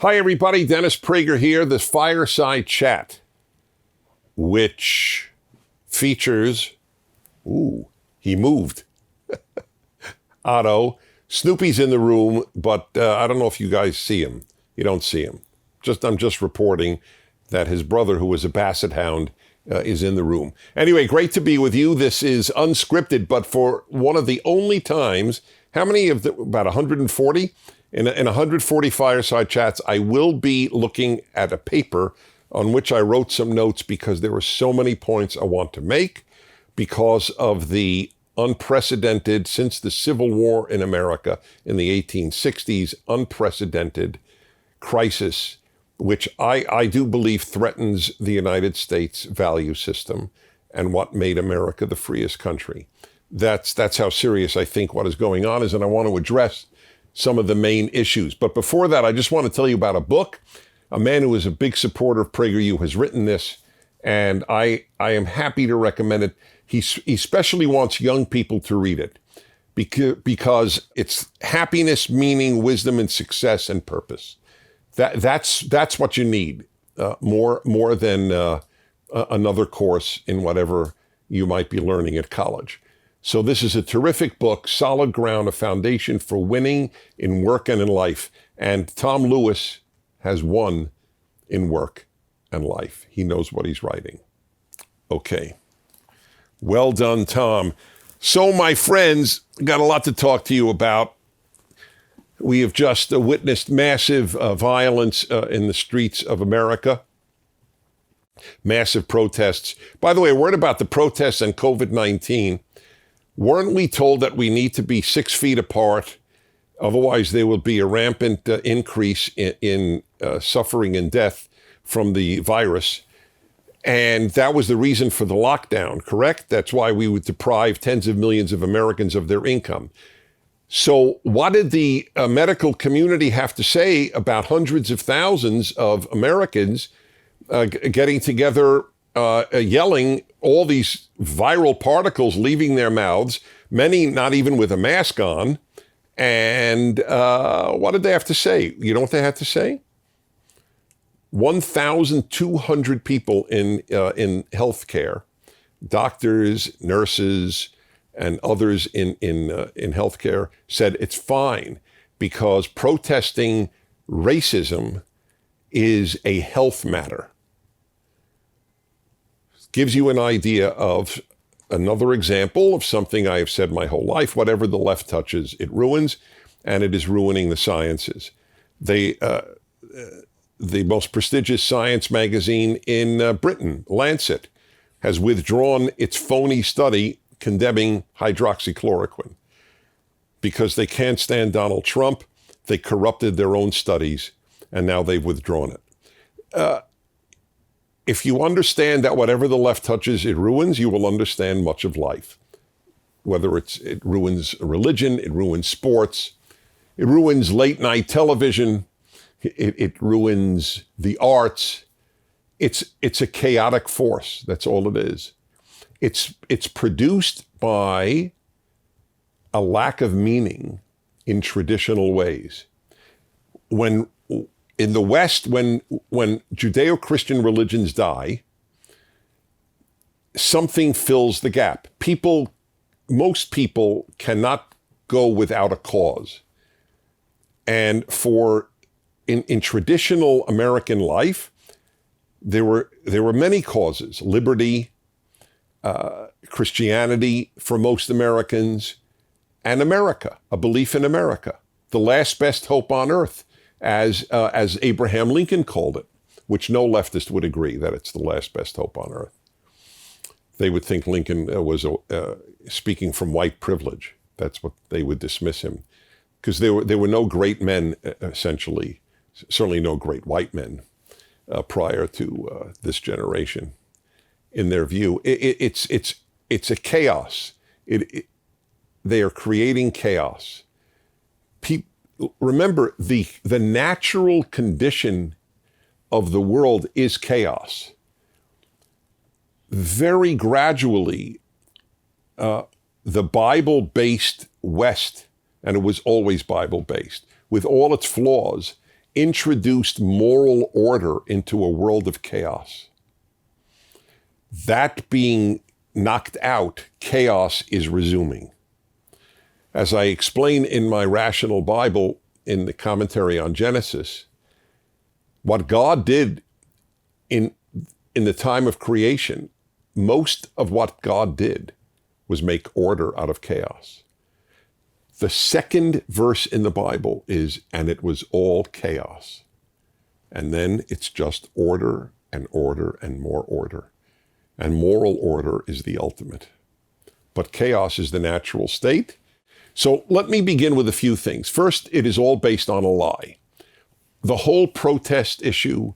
Hi, everybody. Dennis Prager here. This Fireside Chat, which features, he moved. Otto. Snoopy's in the room, but I don't know if you guys see him. You don't see him. I'm just reporting that his brother, who was a basset hound, is in the room. Anyway, great to be with you. This is unscripted, but for one of the only times, about 140? In 140 Fireside Chats, I will be looking at a paper on which I wrote some notes because there were so many points I want to make because of the unprecedented, since the Civil War in America in the 1860s, unprecedented crisis, which I do believe threatens the United States value system and what made America the freest country. That's how serious I think what is going on is, and I want to address some of the main issues. But before that, I just want to tell you about a book. A man who is a big supporter of PragerU has written this, and I am happy to recommend it. He especially wants young people to read it because it's happiness, meaning, wisdom, and success and purpose. That's what you need more than another course in whatever you might be learning at college. So this is a terrific book, Solid Ground, a foundation for winning in work and in life. And Tom Lewis has won in work and life. He knows what he's writing. Okay. Well done, Tom. So, my friends, got a lot to talk to you about. We have just witnessed massive violence in the streets of America. Massive protests. By the way, a word about the protests and COVID-19. Weren't we told that we need to be 6 feet apart? Otherwise, there will be a rampant increase in suffering and death from the virus. And that was the reason for the lockdown, correct? That's why we would deprive tens of millions of Americans of their income. So what did the medical community have to say about hundreds of thousands of Americans getting together, yelling all these viral particles leaving their mouths, many not even with a mask on? And what did they have to say? You know what they had to say? 1,200 people in healthcare, doctors, nurses, and others in healthcare said it's fine because protesting racism is a health matter. Gives you an idea of another example of something I have said my whole life: whatever the left touches, it ruins, and it is ruining the sciences. The most prestigious science magazine in Britain, Lancet, has withdrawn its phony study condemning hydroxychloroquine because they can't stand Donald Trump. They corrupted their own studies, and now they've withdrawn it. If you understand that whatever the left touches, it ruins, you will understand much of life. Whether it ruins religion, it ruins sports, it ruins late night television, it ruins the arts. It's a chaotic force. That's all it is. It's produced by a lack of meaning in traditional ways. When in the West, when Judeo-Christian religions die, something fills the gap. Most people cannot go without a cause. And in traditional American life, there were many causes: liberty, Christianity for most Americans, and America, a belief in America, the last best hope on earth, as Abraham Lincoln called it, which no leftist would agree that it's the last best hope on earth. They would think Lincoln was speaking from white privilege. That's what they would dismiss him, because there were no great men, essentially, certainly no great white men prior to this generation. In their view, it's a chaos. They are creating chaos. Remember, the natural condition of the world is chaos. Very gradually, the Bible-based West, and it was always Bible-based, with all its flaws, introduced moral order into a world of chaos. That being knocked out, chaos is resuming. As I explain in my Rational Bible in the commentary on Genesis, what God did in the time of creation, most of what God did was make order out of chaos. The second verse in the Bible is, and it was all chaos. And then it's just order and order and more order. And moral order is the ultimate. But chaos is the natural state. So let me begin with a few things. First, it is all based on a lie. The whole protest issue,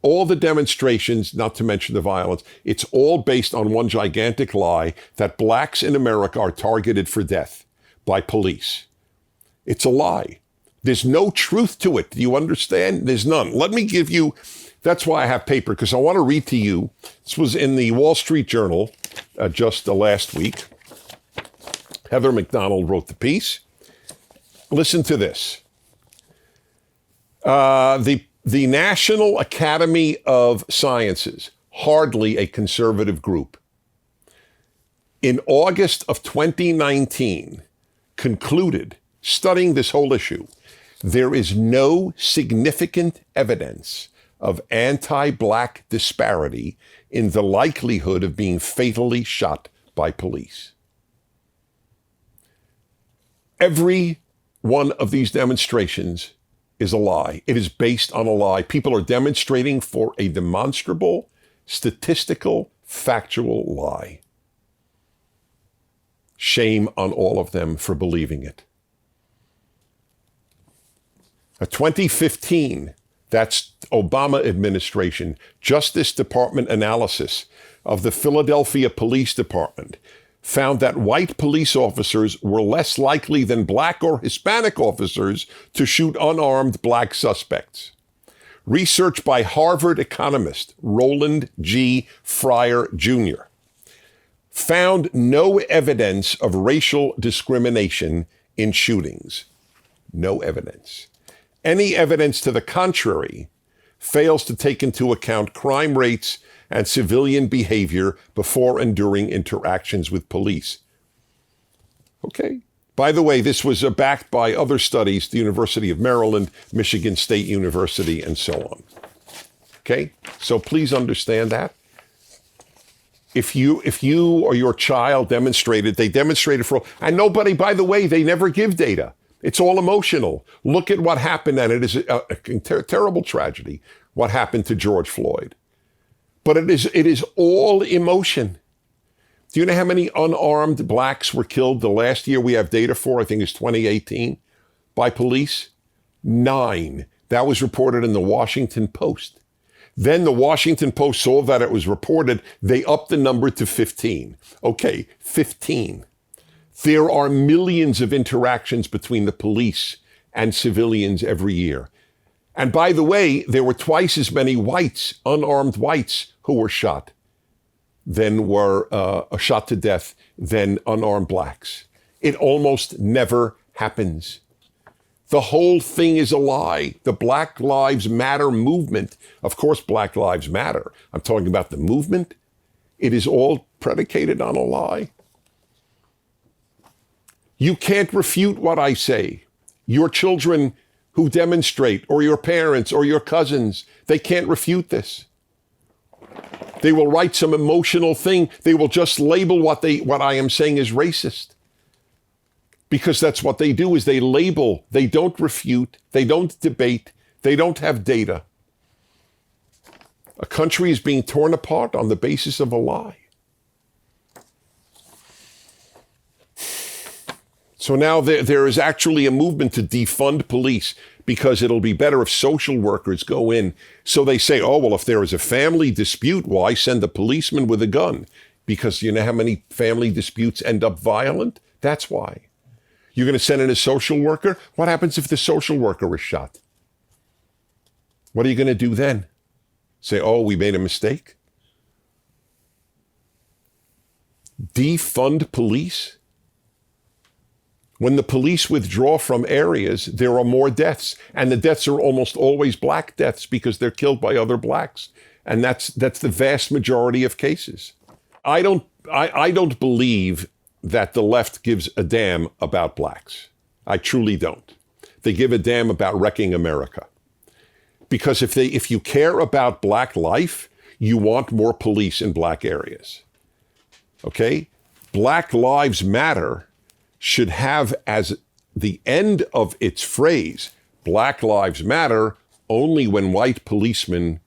all the demonstrations, not to mention the violence, it's all based on one gigantic lie that blacks in America are targeted for death by police. It's a lie. There's no truth to it. Do you understand? There's none. Let me give you, that's why I have paper, because I want to read to you. This was in the Wall Street Journal just last week. Heather McDonald wrote the piece. Listen to this. The National Academy of Sciences, hardly a conservative group, in August of 2019, concluded, studying this whole issue, there is no significant evidence of anti-black disparity in the likelihood of being fatally shot by police. Every one of these demonstrations is a lie. It is based on a lie. People are demonstrating for a demonstrable, statistical, factual lie. Shame on all of them for believing it. A 2015, that's Obama administration, Justice Department analysis of the Philadelphia Police Department found that white police officers were less likely than black or Hispanic officers to shoot unarmed black suspects. Research by Harvard economist Roland G. Fryer Jr. found no evidence of racial discrimination in shootings. No evidence. Any evidence to the contrary fails to take into account crime rates and civilian behavior before and during interactions with police. Okay. By the way, this was backed by other studies, the University of Maryland, Michigan State University, and so on. Okay? So please understand that. If you or your child demonstrated, they demonstrated for, and nobody, by the way, they never give data. It's all emotional. Look at what happened, and it is a terrible tragedy, what happened to George Floyd. But it is all emotion. Do you know how many unarmed blacks were killed the last year we have data for? I think it's 2018 by police. 9. That was reported in the Washington Post. Then the Washington Post saw that it was reported. They upped the number to 15. Okay, 15. There are millions of interactions between the police and civilians every year. And by the way, there were twice as many whites, unarmed whites, who were shot shot to death than unarmed blacks. It almost never happens. The whole thing is a lie. The Black Lives Matter movement, of course, Black Lives Matter. I'm talking about the movement. It is all predicated on a lie. You can't refute what I say. Your children who demonstrate, or your parents, or your cousins, they can't refute this. They will write some emotional thing. They will just label what I am saying is racist. Because that's what they do, is they label. They don't refute. They don't debate. They don't have data. A country is being torn apart on the basis of a lie. So now there is actually a movement to defund police because it'll be better if social workers go in. So they say, oh, well, if there is a family dispute, why send a policeman with a gun? Because you know how many family disputes end up violent? That's why. You're going to send in a social worker? What happens if the social worker is shot? What are you going to do then? Say, oh, we made a mistake? Defund police? When the police withdraw from areas, there are more deaths. And the deaths are almost always black deaths because they're killed by other blacks. And that's the vast majority of cases. I don't believe that the left gives a damn about blacks. I truly don't. They give a damn about wrecking America. Because if you care about black life, you want more police in black areas. Okay? Black Lives Matter should have as the end of its phrase, Black Lives Matter only when white policemen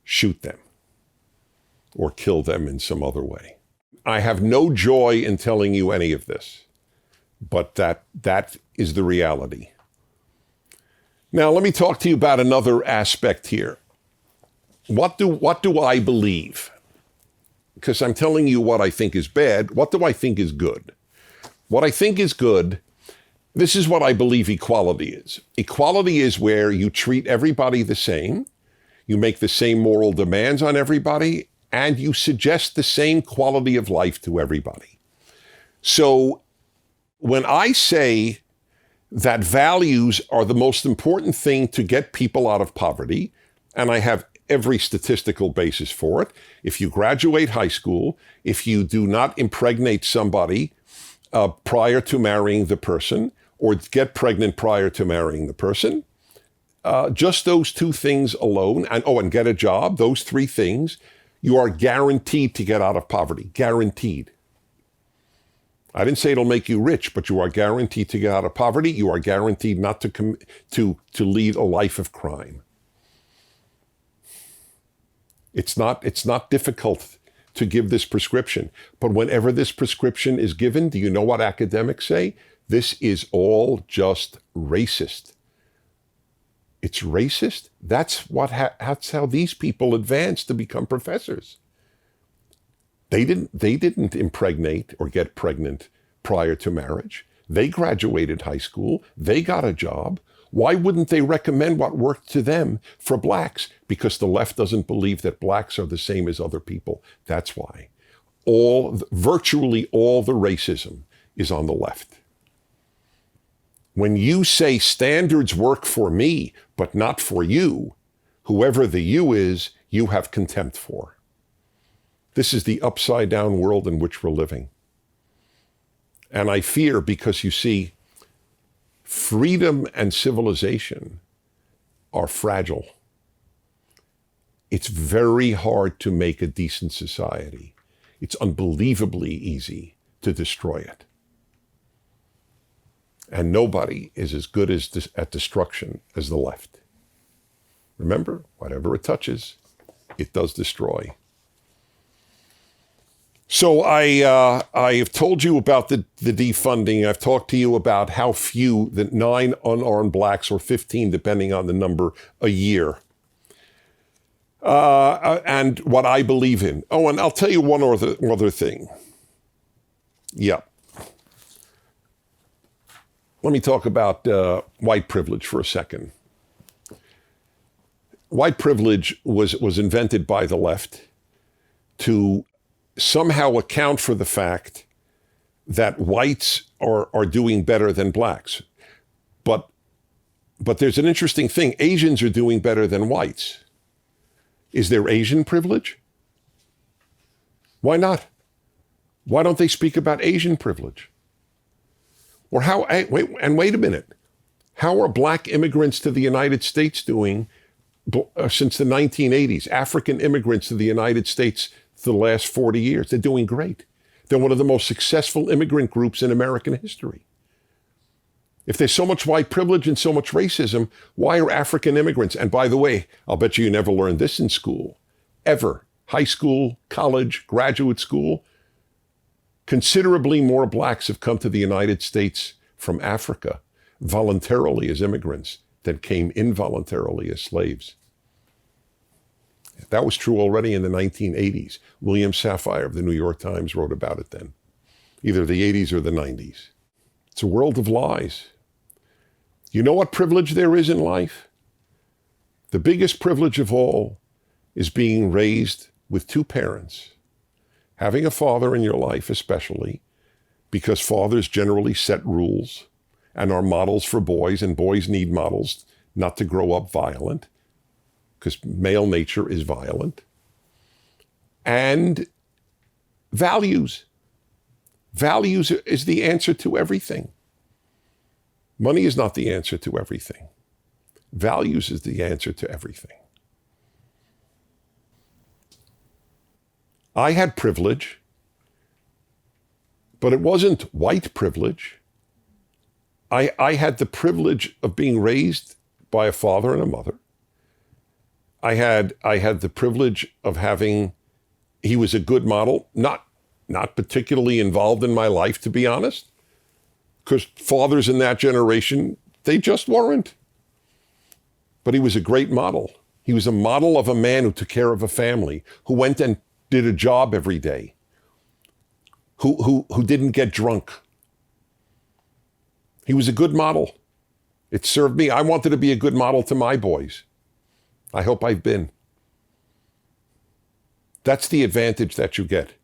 shoot them or kill them in some other way. I have no joy in telling you any of this, but that is the reality. Now, let me talk to you about another aspect here. What do I believe? Because I'm telling you what I think is bad. What do I think is good? What I think is good, this is what I believe equality is. Equality is where you treat everybody the same, you make the same moral demands on everybody, and you suggest the same quality of life to everybody. So when I say that values are the most important thing to get people out of poverty, and I have every statistical basis for it, if you graduate high school, if you do not impregnate somebody prior to marrying the person, or get pregnant prior to marrying the person, just those two things alone, and get a job, those three things, you are guaranteed to get out of poverty. Guaranteed. I didn't say it'll make you rich, but you are guaranteed to get out of poverty. You are guaranteed not to lead a life of crime. It's not difficult to give this prescription. But whenever this prescription is given, do you know what academics say? This is all just racist. It's racist? That's how these people advance to become professors. They didn't impregnate or get pregnant prior to marriage. They graduated high school. They got a job. Why wouldn't they recommend what worked to them for blacks? Because the left doesn't believe that blacks are the same as other people. That's why. Virtually all the racism is on the left. When you say standards work for me, but not for you, whoever the you is, you have contempt for. This is the upside down world in which we're living. And I fear because you see, freedom and civilization are fragile. It's very hard to make a decent society. It's unbelievably easy to destroy it. And nobody is as good at destruction as the left. Remember, whatever it touches, it does destroy. So I have told you about the defunding. I've talked to you about how few, the 9 unarmed blacks, or 15, depending on the number, a year. And what I believe in. Oh, and I'll tell you one other thing. Yeah. Let me talk about white privilege for a second. White privilege was invented by the left to somehow account for the fact that whites are doing better than blacks. But there's an interesting thing. Asians are doing better than whites. Is there Asian privilege? Why not? Why don't they speak about Asian privilege? Or wait a minute. How are black immigrants to the United States doing since the 1980s? African immigrants to the United States for the last 40 years. They're doing great. They're one of the most successful immigrant groups in American history. If there's so much white privilege and so much racism, why are African immigrants? And by the way, I'll bet you never learned this in school. Ever. High school, college, graduate school. Considerably more blacks have come to the United States from Africa voluntarily as immigrants than came involuntarily as slaves. That was true already in the 1980s. William Safire of the New York Times wrote about it then, either the 80s or the 90s. It's a world of lies. You know what privilege there is in life? The biggest privilege of all is being raised with two parents, having a father in your life especially, because fathers generally set rules and are models for boys, and boys need models not to grow up violent, because male nature is violent. And values. Values is the answer to everything. Money is not the answer to everything. Values is the answer to everything. I had privilege, but it wasn't white privilege. I had the privilege of being raised by a father and a mother. I had the privilege of having, he was a good model, not particularly involved in my life, to be honest, because fathers in that generation, they just weren't. But he was a great model. He was a model of a man who took care of a family, who went and did a job every day, who didn't get drunk. He was a good model. It served me. I wanted to be a good model to my boys. I hope I've been. That's the advantage that you get.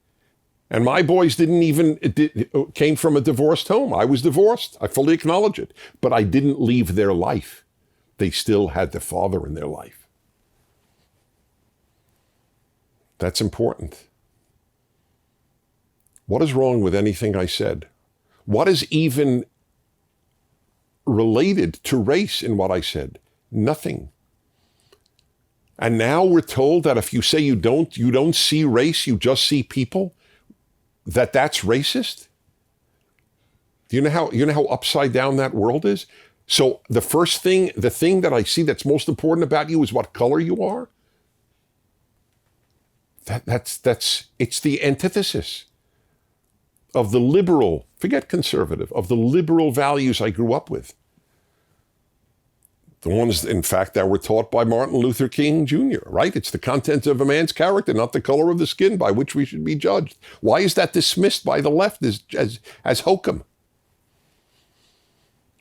And my boys came from a divorced home. I was divorced. I fully acknowledge it. But I didn't leave their life. They still had the father in their life. That's important. What is wrong with anything I said? What is even related to race in what I said? Nothing. And now we're told that if you say you don't see race, you just see people, that's racist? Do you know how upside down that world is? So the thing that I see that's most important about you is what color you are. It's the antithesis of the liberal, forget conservative, of the liberal values I grew up with. The ones, in fact, that were taught by Martin Luther King Jr., right? It's the content of a man's character, not the color of the skin by which we should be judged. Why is that dismissed by the left as hokum?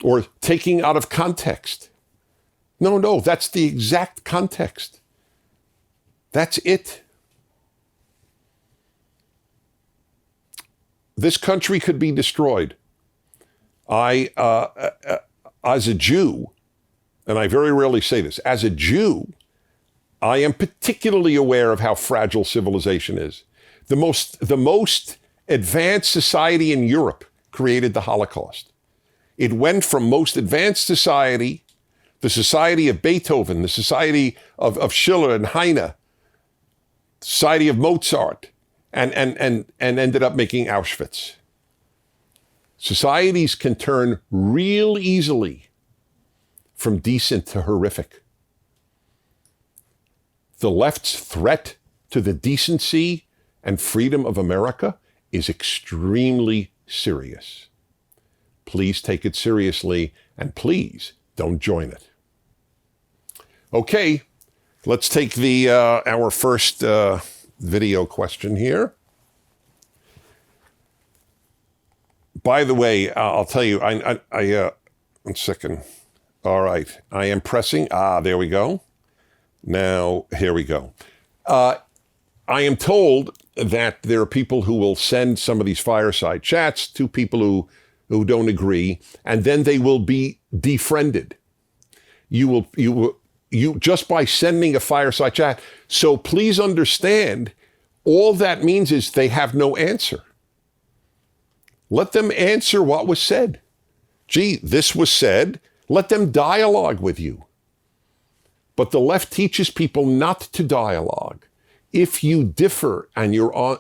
Or taking out of context? No, that's the exact context. That's it. This country could be destroyed. As a Jew, and I very rarely say this, as a Jew, I am particularly aware of how fragile civilization is. The most advanced society in Europe created the Holocaust. It went from most advanced society, the society of Beethoven, the society of Schiller and Heine, society of Mozart, and ended up making Auschwitz. Societies can turn real easily from decent to horrific. The left's threat to the decency and freedom of America is extremely serious. Please take it seriously, and please don't join it. Okay, let's take our first video question here. By the way, I'll tell you, one second. All right, I am pressing. There we go. Now, here we go. I am told that there are people who will send some of these fireside chats to people who don't agree, and then they will be defriended. You just by sending a fireside chat. So please understand, all that means is they have no answer. Let them answer what was said. Gee, this was said. Let them dialogue with you. But the left teaches people not to dialogue. If you differ and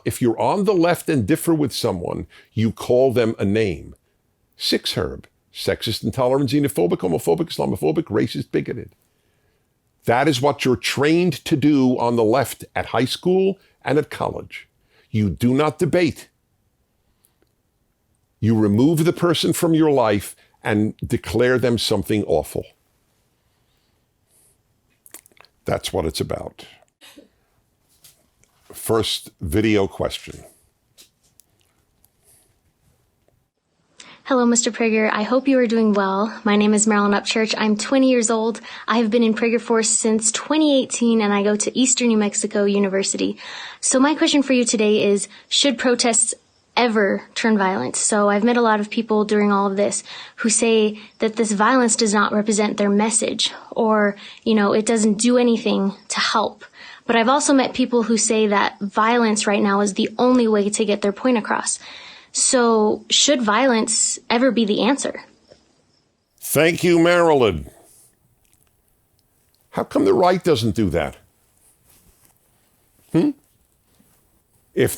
if you're on the left and differ with someone, you call them a name. Six Herb, sexist, intolerant, xenophobic, homophobic, Islamophobic, racist, bigoted. That is what you're trained to do on the left at high school and at college. You do not debate. You remove the person from your life and declare them something awful. That's what it's about. First video question. Hello, Mr. Prager. I hope you are doing well. My name is Marilyn Upchurch. I'm 20 years old. I have been in Prager Force since 2018, and I go to Eastern New Mexico University. So my question for you today is, should protests ever turn violent. So I've met a lot of people during all of this who say that this violence does not represent their message, or, it doesn't do anything to help. But I've also met people who say that violence right now is the only way to get their point across. So should violence ever be the answer? Thank you, Marilyn. How come the right doesn't do that? If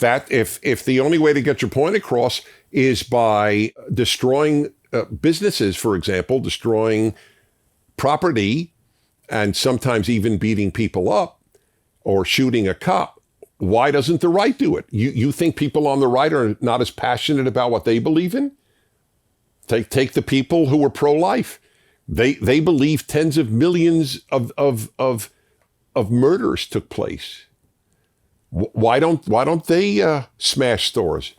the only way to get your point across is by destroying businesses, for example, destroying property, and sometimes even beating people up or shooting a cop, why doesn't the right do it? You think people on the right are not as passionate about what they believe in? Take the people who are pro-life. They believe tens of millions of murders took place. Why don't they smash stores?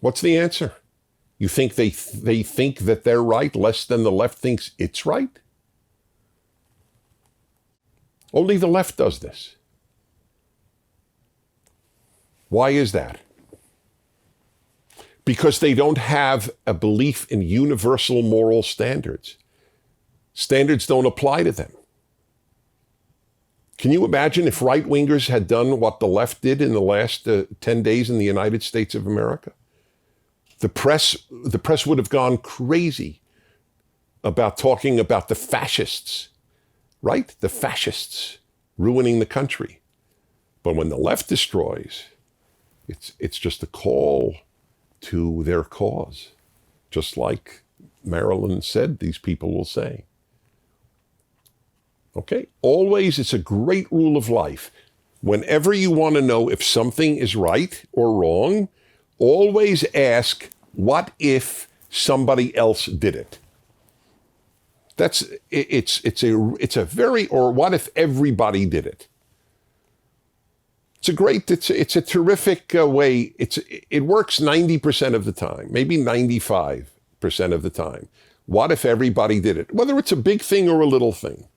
What's the answer? You think they think that they're right less than the left thinks it's right? Only the left does this. Why is that? Because they don't have a belief in universal moral standards. Standards don't apply to them. Can you imagine if right-wingers had done what the left did in the last 10 days in the United States of America? The press would have gone crazy about talking about the fascists, right? The fascists ruining the country. But when the left destroys, it's just a call to their cause, just like Marilyn said these people will say. Okay? Always, it's a great rule of life. Whenever you want to know if something is right or wrong, always ask, what if somebody else did it? It's a or what if everybody did it? It's a terrific way. It works 90% of the time, maybe 95% of the time. What if everybody did it? Whether it's a big thing or a little thing.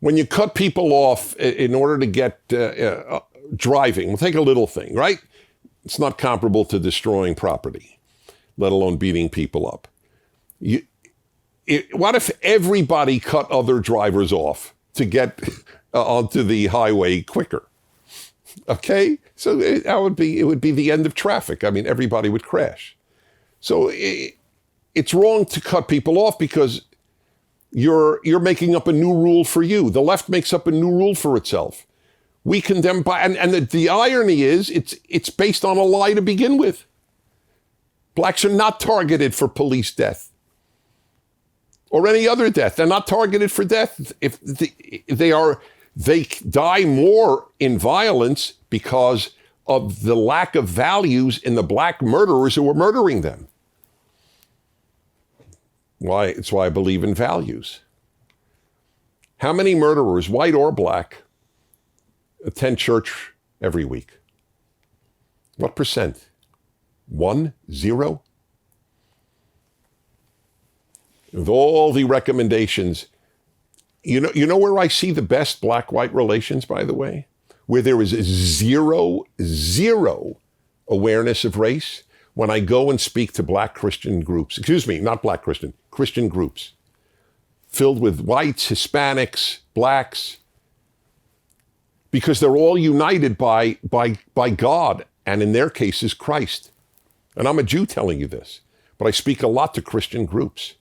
When you cut people off in order to get driving, we'll take a little thing, right? It's not comparable to destroying property, let alone beating people up. What if everybody cut other drivers off to get onto the highway quicker? Okay, so it would be the end of traffic. I mean, everybody would crash. So it's wrong to cut people off because you're making up a new rule for you. The left makes up a new rule for itself. We condemn and the irony is it's based on a lie to begin with. Blacks are not targeted for police death or any other death. They're not targeted for death. If they die more in violence because of the lack of values in the black murderers who were murdering them. It's why I believe in values. How many murderers, white or black, attend church every week? What percent? 1, 0? With all the recommendations, you know where I see the best black-white relations, by the way? Where there is zero awareness of race? When I go and speak to black Christian groups, Christian groups, filled with whites, Hispanics, blacks, because they're all united by God, and in their cases, Christ. And I'm a Jew telling you this, but I speak a lot to Christian groups.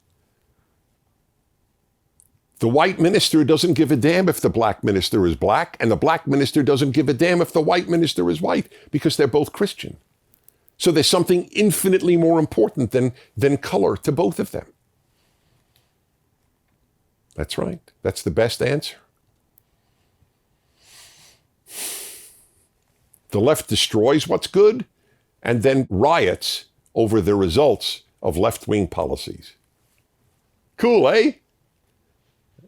The white minister doesn't give a damn if the black minister is black, and the black minister doesn't give a damn if the white minister is white, because they're both Christian. So there's something infinitely more important than color to both of them. That's right. That's the best answer. The left destroys what's good and then riots over the results of left-wing policies. Cool, eh?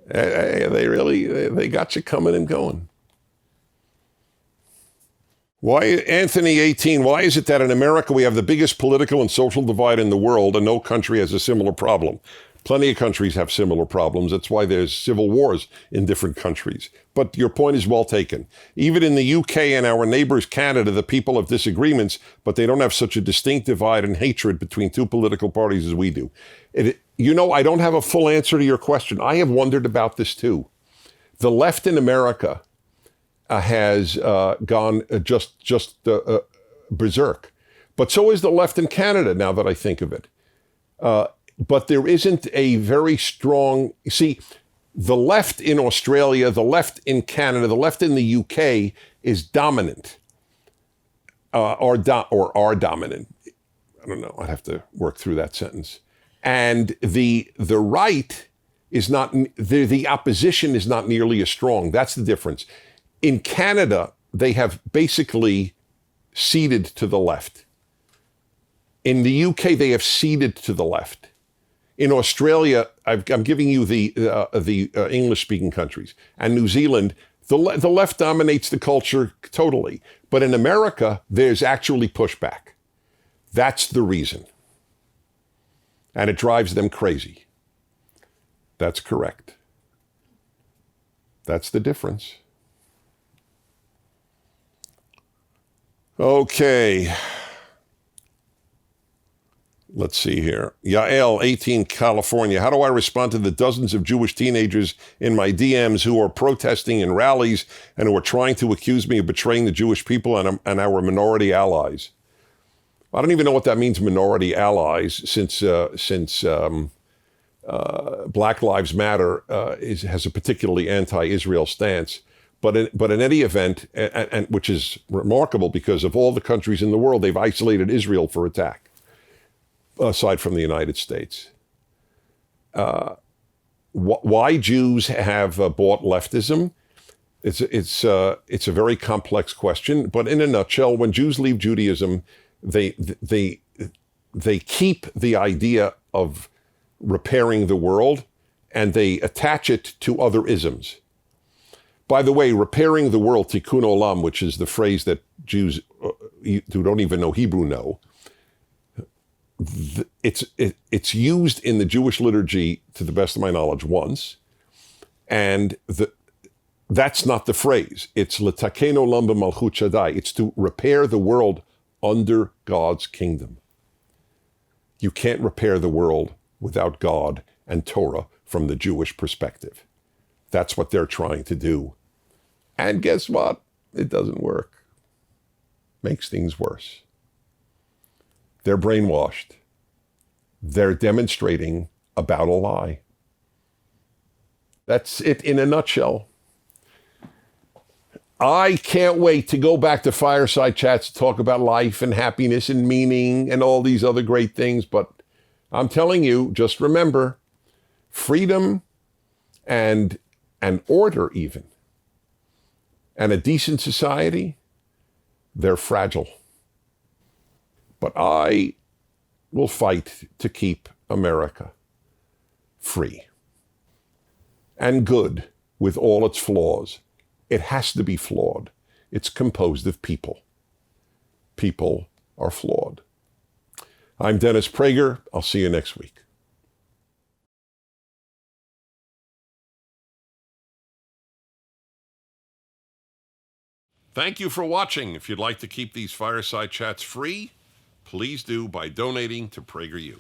They got you coming and going. Why, Anthony 18, why is it that in America we have the biggest political and social divide in the world and no country has a similar problem? Plenty of countries have similar problems. That's why there's civil wars in different countries. But your point is well taken. Even in the UK and our neighbors, Canada, the people have disagreements, but they don't have such a distinct divide and hatred between two political parties as we do. I don't have a full answer to your question. I have wondered about this too. The left in America has gone just berserk. But so is the left in Canada, now that I think of it. But there isn't a very strong, the left in Australia, the left in Canada, the left in the UK is dominant, or are dominant. I don't know, I'd have to work through that sentence. And the right is not, the opposition is not nearly as strong. That's the difference. In Canada, they have basically ceded to the left. In the UK, they have ceded to the left. In Australia, I'm giving you the English-speaking countries, and New Zealand, the left dominates the culture totally. But in America, there's actually pushback. That's the reason. And it drives them crazy. That's correct. That's the difference. Okay. Let's see here. Yael, 18, California. How do I respond to the dozens of Jewish teenagers in my DMs who are protesting in rallies and who are trying to accuse me of betraying the Jewish people and our minority allies? I don't even know what that means, minority allies, since Black Lives Matter has a particularly anti-Israel stance. But in any event, and which is remarkable because of all the countries in the world, they've isolated Israel for attack. Aside from the United States. Why Jews have bought leftism? It's a very complex question, but in a nutshell, when Jews leave Judaism, they keep the idea of repairing the world and they attach it to other isms. By the way, repairing the world, tikkun olam, which is the phrase that Jews who don't even know Hebrew know, it's used in the Jewish liturgy, to the best of my knowledge, once, and that's not the phrase. It's l'taken olam b'malchut Shaddai. It's to repair the world under God's kingdom. You can't repair the world without God and Torah from the Jewish perspective. That's what they're trying to do. And guess what? It doesn't work. Makes things worse. They're brainwashed. They're demonstrating about a lie. That's it in a nutshell. I can't wait to go back to Fireside Chats to talk about life and happiness and meaning and all these other great things. But I'm telling you, just remember, freedom and order even, and a decent society, they're fragile. But I will fight to keep America free and good with all its flaws. It has to be flawed. It's composed of people. People are flawed. I'm Dennis Prager. I'll see you next week. Thank you for watching. If you'd like to keep these Fireside Chats free, please do by donating to PragerU.